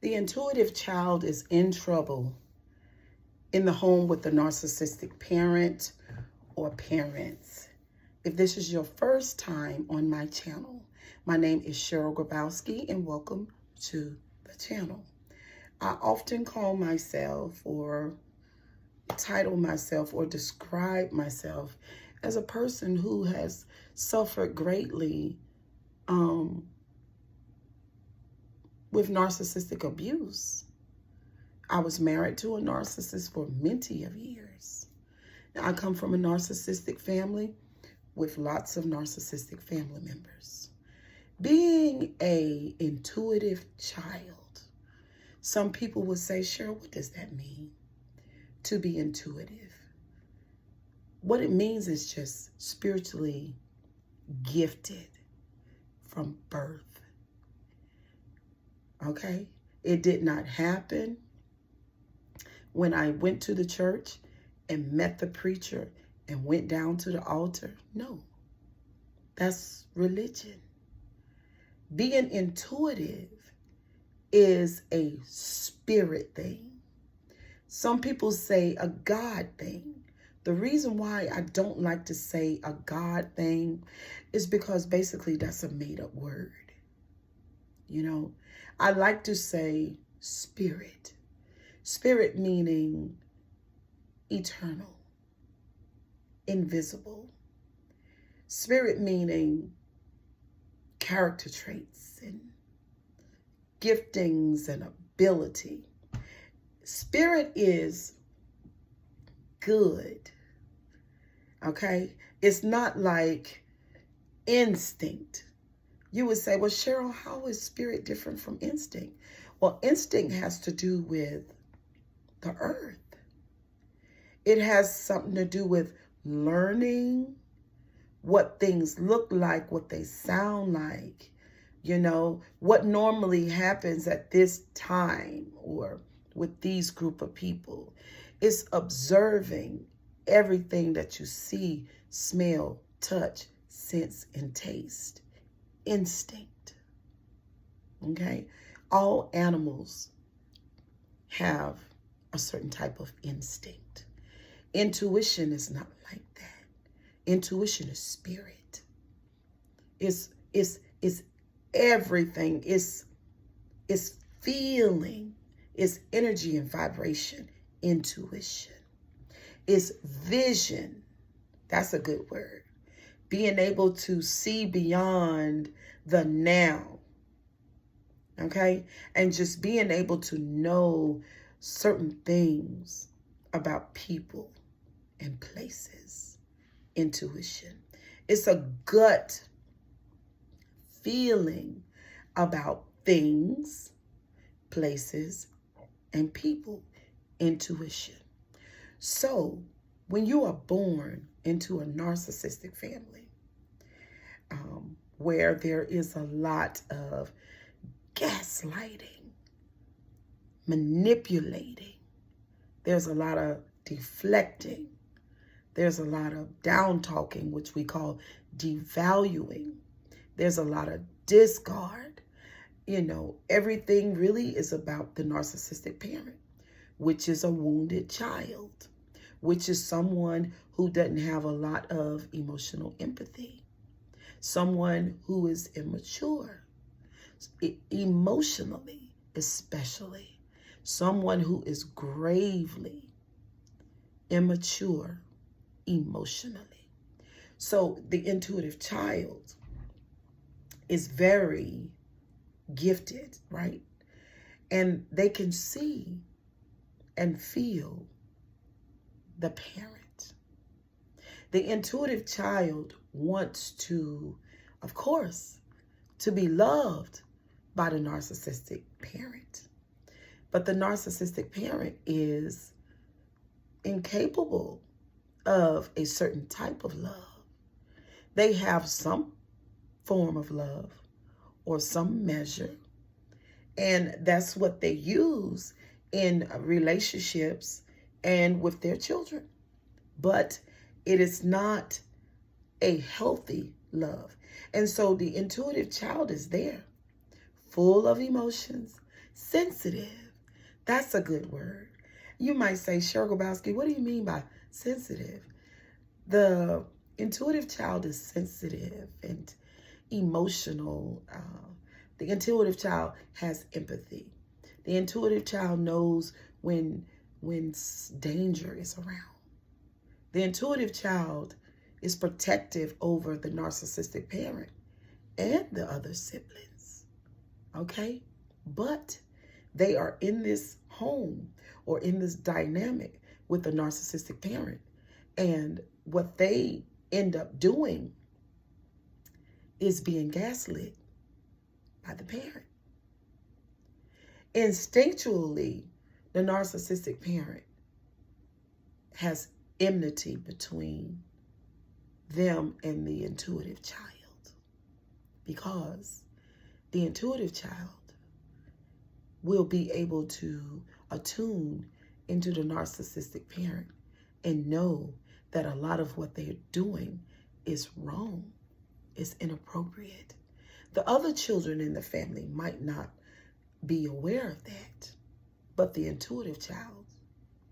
The intuitive child is in trouble in the home with the narcissistic parent or parents. If this is your first time on my channel, my name is Cheryl Grabowski and welcome to the channel. I often call myself or title myself or describe myself as a person who has suffered greatly with narcissistic abuse. I was married to a narcissist for many of years. Now, I come from a narcissistic family with lots of narcissistic family members. Being an intuitive child, some people would say, Cheryl, what does that mean to be intuitive? What it means is just spiritually gifted from birth. Okay? It did not happen when I went to the church and met the preacher and went down to the altar. No, that's religion. Being intuitive is a spirit thing. Some people say a God thing. The reason why I don't like to say a God thing is because basically that's a made-up word. You know, I like to say spirit. Spirit meaning eternal, invisible. Spirit meaning character traits and giftings and ability. Spirit is good, okay? It's not like instinct. You would say, well, Cheryl, how is spirit different from instinct? Well, instinct has to do with the earth. It has something to do with learning what things look like, what they sound like, you know, what normally happens at this time or with these group of people. It's observing everything that you see, smell, touch, sense, and taste. Instinct. Okay? All animals have a certain type of instinct. Intuition is not like that. Intuition is spirit. It's everything. It's feeling. It's energy and vibration. Intuition. It's vision. That's a good word. Being able to see beyond the now. Okay? And just being able to know certain things about people and places. Intuition. It's a gut feeling about things, places, and people. Intuition. So, when you are born into a narcissistic family, where there is a lot of gaslighting, manipulating, there's a lot of deflecting, there's a lot of down talking, which we call devaluing, there's a lot of discard. You know, everything really is about the narcissistic parent, which is a wounded child, which is someone who doesn't have a lot of emotional empathy, someone who is immature, emotionally especially, someone who is gravely immature emotionally. So the intuitive child is very gifted, right? And they can see and feel the parent. The intuitive child wants to, of course, to be loved by the narcissistic parent. But the narcissistic parent is incapable of a certain type of love. They have some form of love or some measure, and that's what they use in relationships and with their children. But it is not a healthy love. And so the intuitive child is there, full of emotions, Sensitive. That's a good word. You might say, Cheryl Grabowski, what do you mean by sensitive? The intuitive child is sensitive and emotional. The intuitive child has empathy. The intuitive child knows when danger is around. The intuitive child is protective over the narcissistic parent and the other siblings. Okay? But they are in this home or in this dynamic with the narcissistic parent. And what they end up doing is being gaslit by the parent. Instinctually, the narcissistic parent has enmity between them and the intuitive child, because the intuitive child will be able to attune into the narcissistic parent and know that a lot of what they're doing is wrong, is inappropriate. The other children in the family might not be aware of that, but the intuitive child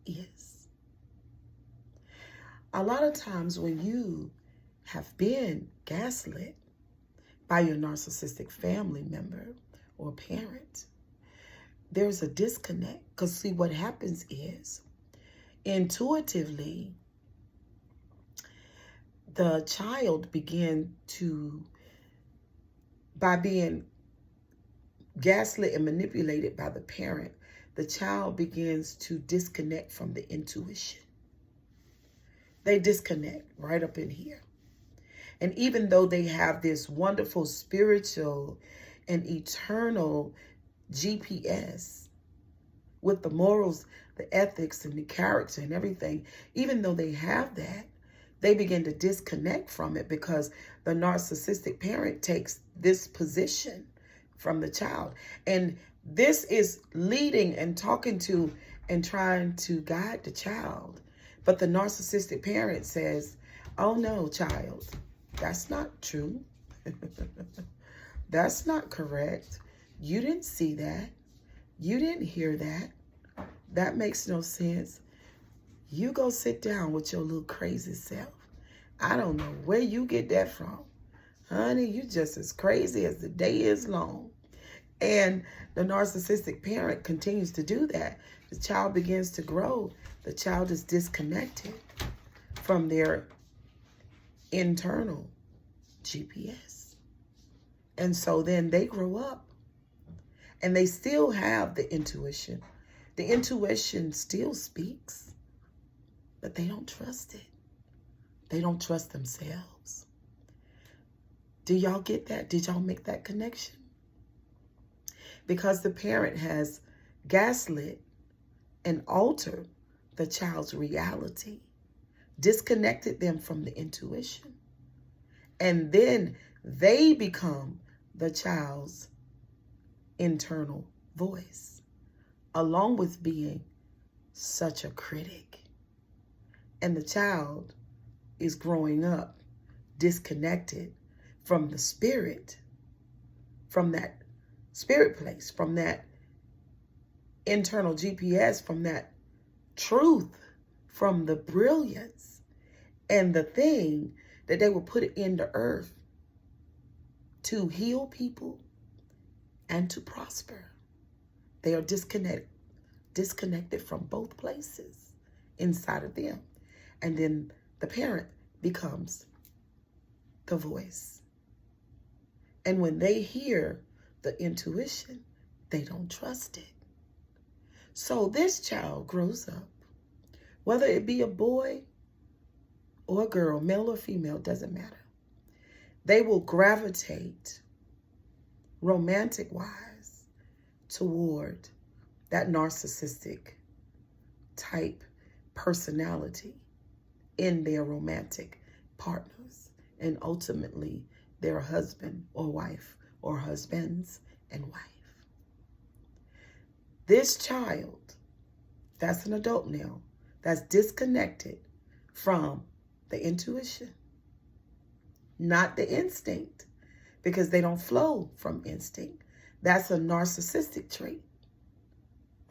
is. A lot of times when you have been gaslit by your narcissistic family member or parent, there's a disconnect. Because see, what happens is, intuitively, the child began to, by being gaslit and manipulated by the parent, the child begins to disconnect from the intuition. They disconnect right up in here. And even though they have this wonderful spiritual and eternal GPS with the morals, the ethics, and the character and everything, even though they have that, they begin to disconnect from it because the narcissistic parent takes this position from the child. And this is leading and talking to and trying to guide the child. But the narcissistic parent says, oh no, child, that's not true. That's not correct. You didn't see that. You didn't hear that. That makes no sense. You go sit down with your little crazy self. I don't know where you get that from. Honey, you just as crazy as the day is long. And the narcissistic parent continues to do that. The child begins to grow. The child is disconnected from their internal GPS. And so then they grow up and they still have the intuition. The intuition still speaks, but they don't trust it. They don't trust themselves. Do y'all get that? Did y'all make that connection? Because the parent has gaslit and altered the child's reality, disconnected them from the intuition. And then they become the child's internal voice, along with being such a critic. And the child is growing up disconnected from the spirit, from that spirit place, from that internal GPS, from that truth, from the brilliance and the thing that they will put into earth to heal people and to prosper. They are disconnected from both places inside of them. And then the parent becomes the voice. And when they hear the intuition, they don't trust it. So this child grows up, whether it be a boy or a girl, male or female, doesn't matter. They will gravitate romantic-wise toward that narcissistic type personality in their romantic partners, and ultimately their husband or wife or husbands and wife. This child, that's an adult now, that's disconnected from the intuition, not the instinct, because they don't flow from instinct. That's a narcissistic trait.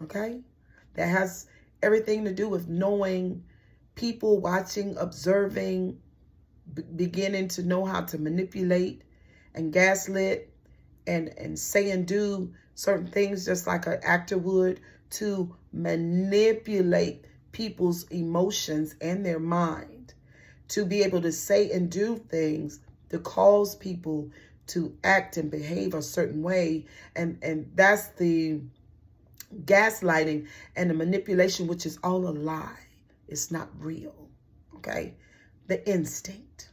okay? That has everything to do with knowing people, watching, observing, beginning to know how to manipulate and gaslit and say and do certain things just like an actor would to manipulate people's emotions and their mind, to be able to say and do things to cause people to act and behave a certain way. And that's the gaslighting and the manipulation, which is all a lie. It's not real, okay? The instinct.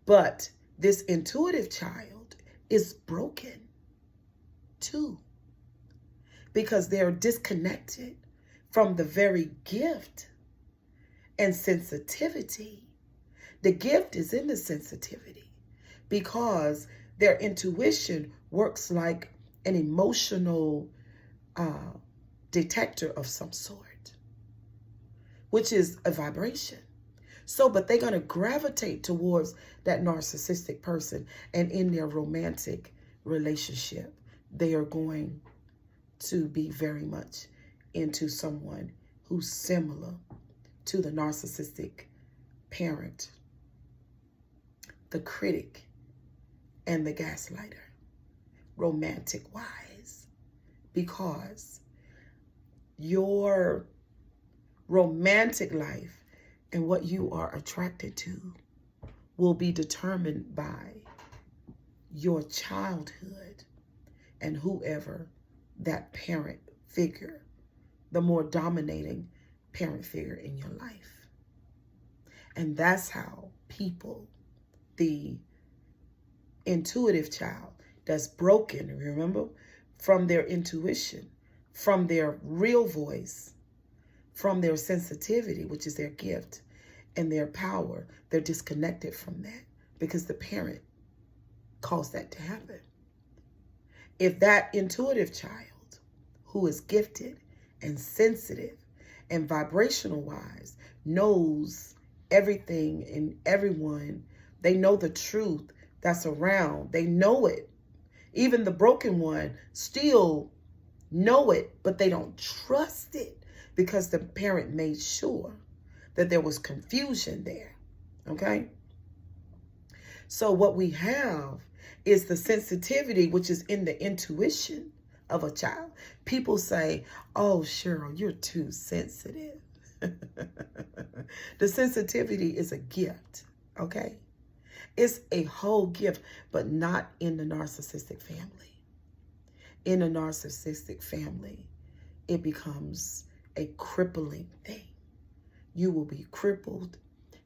But this intuitive child is broken too, because they're disconnected from the very gift and sensitivity. The gift is in the sensitivity because their intuition works like an emotional detector of some sort, which is a vibration. So, but they're going to gravitate towards that narcissistic person. And in their romantic relationship, they are going to be very much into someone who's similar to the narcissistic parent, the critic, and the gaslighter, romantic wise, because your romantic life and what you are attracted to will be determined by your childhood and whoever that parent figure, the more dominating parent figure in your life. And that's how people, the intuitive child that's broken, remember, from their intuition, from their real voice, from their sensitivity, which is their gift and their power, they're disconnected from that because the parent caused that to happen. If that intuitive child who is gifted and sensitive and vibrational wise knows everything and everyone, they know the truth that's around, they know it. Even the broken one still know it, but they don't trust it because the parent made sure that there was confusion there, okay? So what we have is the sensitivity, which is in the intuition of a child. People say, oh, Cheryl, you're too sensitive. The sensitivity is a gift, okay? It's a whole gift, but not in the narcissistic family. In a narcissistic family, it becomes a crippling thing. You will be crippled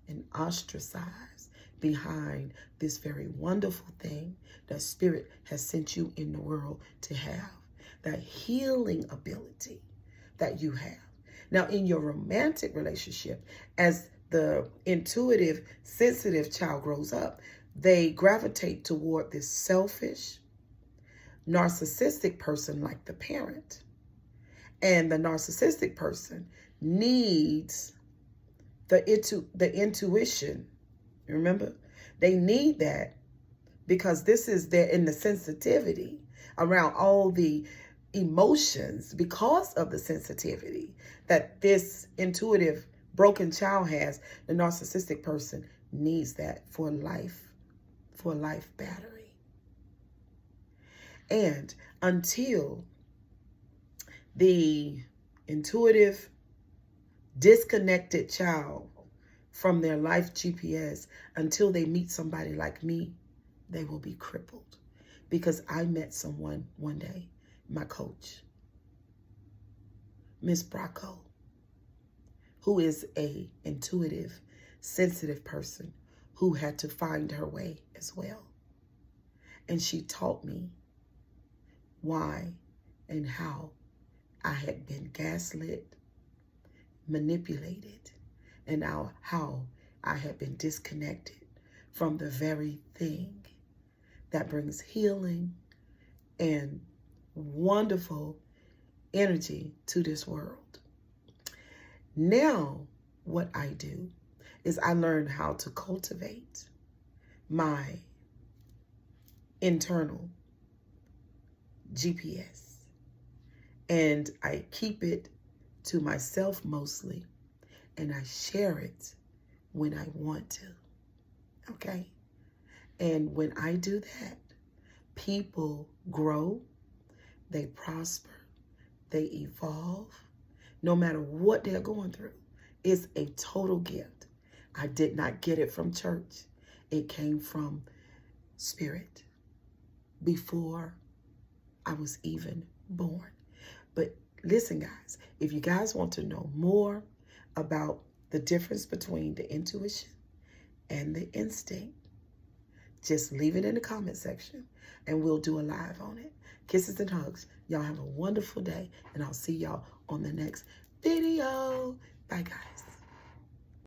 and ostracized behind this very wonderful thing that Spirit has sent you in the world to have, that healing ability that you have. Now, in your romantic relationship, as the intuitive, sensitive child grows up, they gravitate toward this selfish, narcissistic person like the parent. And the narcissistic person needs the intuition. Remember? They need that because this is their in the sensitivity around all the emotions because of the sensitivity that this intuitive broken child has. The narcissistic person needs that for life battery. And until the intuitive, disconnected child from their life GPS, until they meet somebody like me, they will be crippled. Because I met someone one day, my coach, Miss Bracco, who is a intuitive, sensitive person who had to find her way as well. And she taught me why and how I had been gaslit, manipulated, and now how I had been disconnected from the very thing that brings healing and wonderful energy to this world. Now, what I do is I learn how to cultivate my internal GPS And I keep it to myself mostly, and I share it when I want to, okay? And when I do that, people grow, they prosper, they evolve, no matter what they're going through. It's a total gift. I did not get it from church. It came from spirit before I was even born. But listen, guys, if you guys want to know more about the difference between the intuition and the instinct, just leave it in the comment section and we'll do a live on it. Kisses and hugs. Y'all have a wonderful day, and I'll see y'all on the next video. Bye, guys.